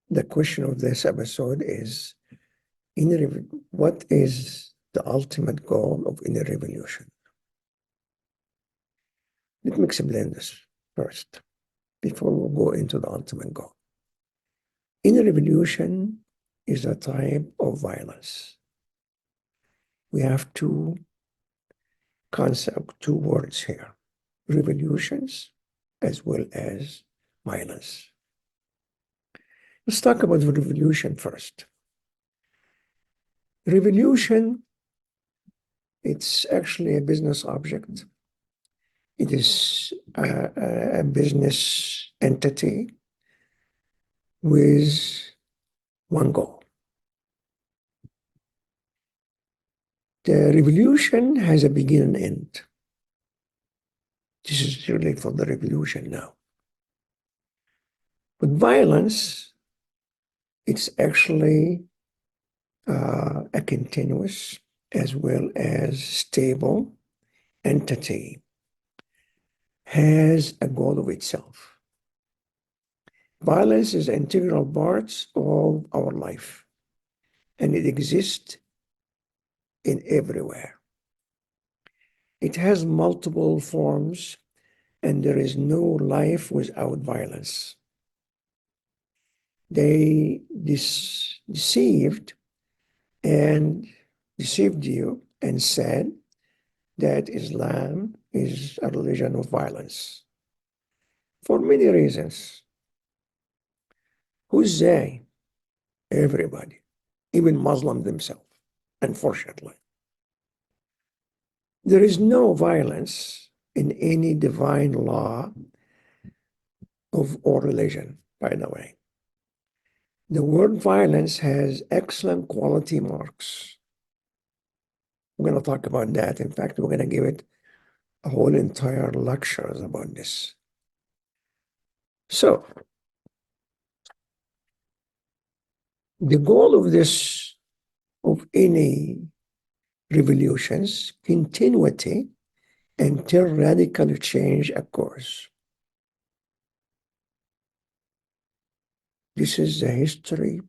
the question of this episode is, what is the ultimate goal of any revolution? Let me explain this first, before we go into the ultimate goal. Any revolution is a type of violence. We have two words here, revolutions as well as violence. Let's talk about the revolution first. Revolution, it's actually a business object. It is a business entity with one goal. The revolution has a beginning and end. This is really for the revolution now. But violence, it's actually a continuous as well as stable entity, has a goal of itself. Violence is an integral part of our life, and it exists in everywhere. It has multiple forms, and there is no life without violence. They deceived you and said that Islam is a religion of violence for many reasons. Who's they? Everybody, even Muslims themselves, unfortunately. There is no violence in any divine law or religion, by the way. The word violence has excellent quality marks. We're going to talk about that. In fact, we're going to give it a whole entire lectures about this. So, the goal of any revolutions, continuity until radical change occurs. This is the history,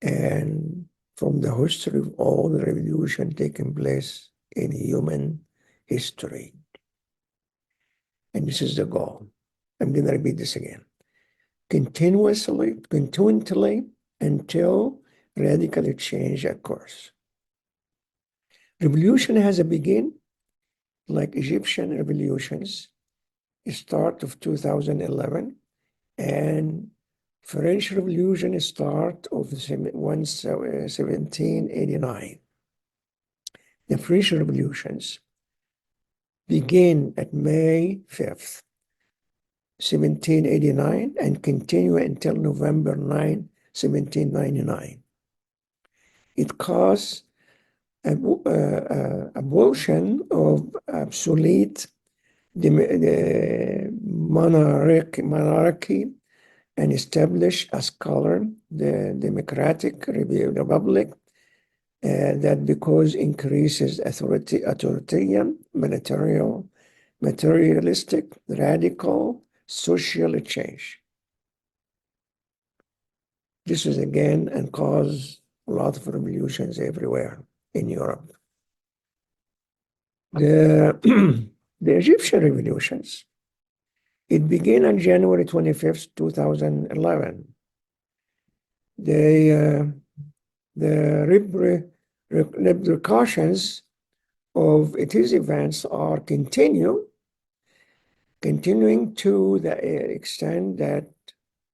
and from the history of all the revolution taking place in human history. And this is the goal. I'm going to repeat this again. Continually until radical change occurs. Revolution has a begin, like Egyptian revolutions, start of 2011, and French Revolution start of 1789. The French revolutions begin at May 5th, 1789, and continue until November 9, 1799. It caused abolition of obsolete monarchy and establish a scholar, the Democratic Republic, that because increases authoritarian, materialistic, radical, social change. This is again and caused a lot of revolutions everywhere in Europe. The Egyptian revolutions, it began on January 25th, 2011. The repercussions of its events are continuing to the extent that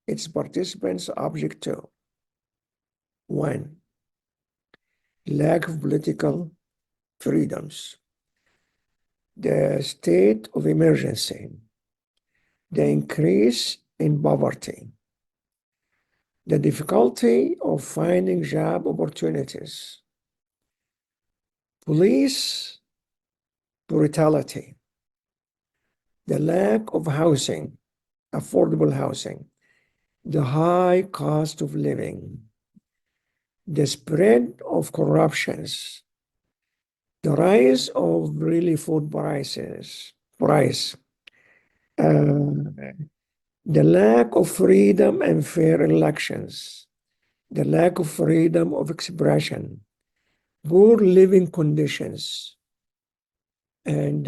its participants are object to: 1, lack of political freedoms, the state of emergency, the increase in poverty, the difficulty of finding job opportunities, police brutality, the lack of housing, affordable housing, the high cost of living, the spread of corruptions, the rise of really food prices, The lack of freedom and fair elections, the lack of freedom of expression, poor living conditions, and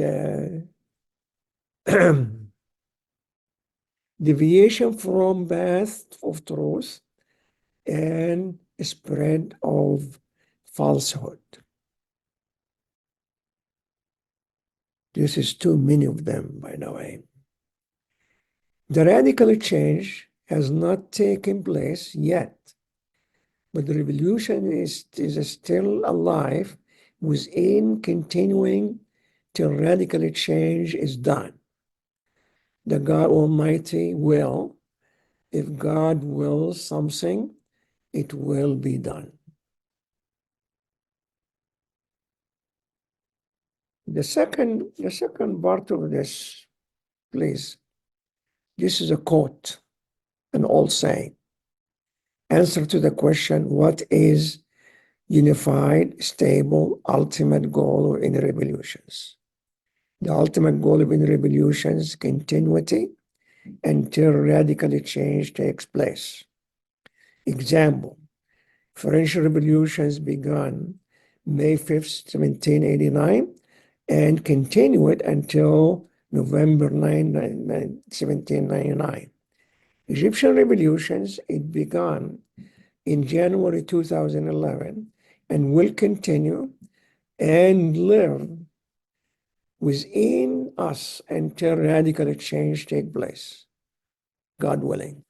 deviation from path of truth and spread of falsehood. This is too many of them, by the way. The radical change has not taken place yet, but the revolution is still alive within, continuing till radical change is done. The God Almighty will, if God wills something, it will be done. The second part of this, please. This is a quote, an old saying. Answer to the question, what is unified, stable, ultimate goal of any revolutions? The ultimate goal of any revolutions, continuity until radical change takes place. Example, French revolutions began May 5th, 1789, and continued until November 9, 1799. Egyptian revolutions, it began in January 2011 and will continue and live within us until radical change take place, God willing.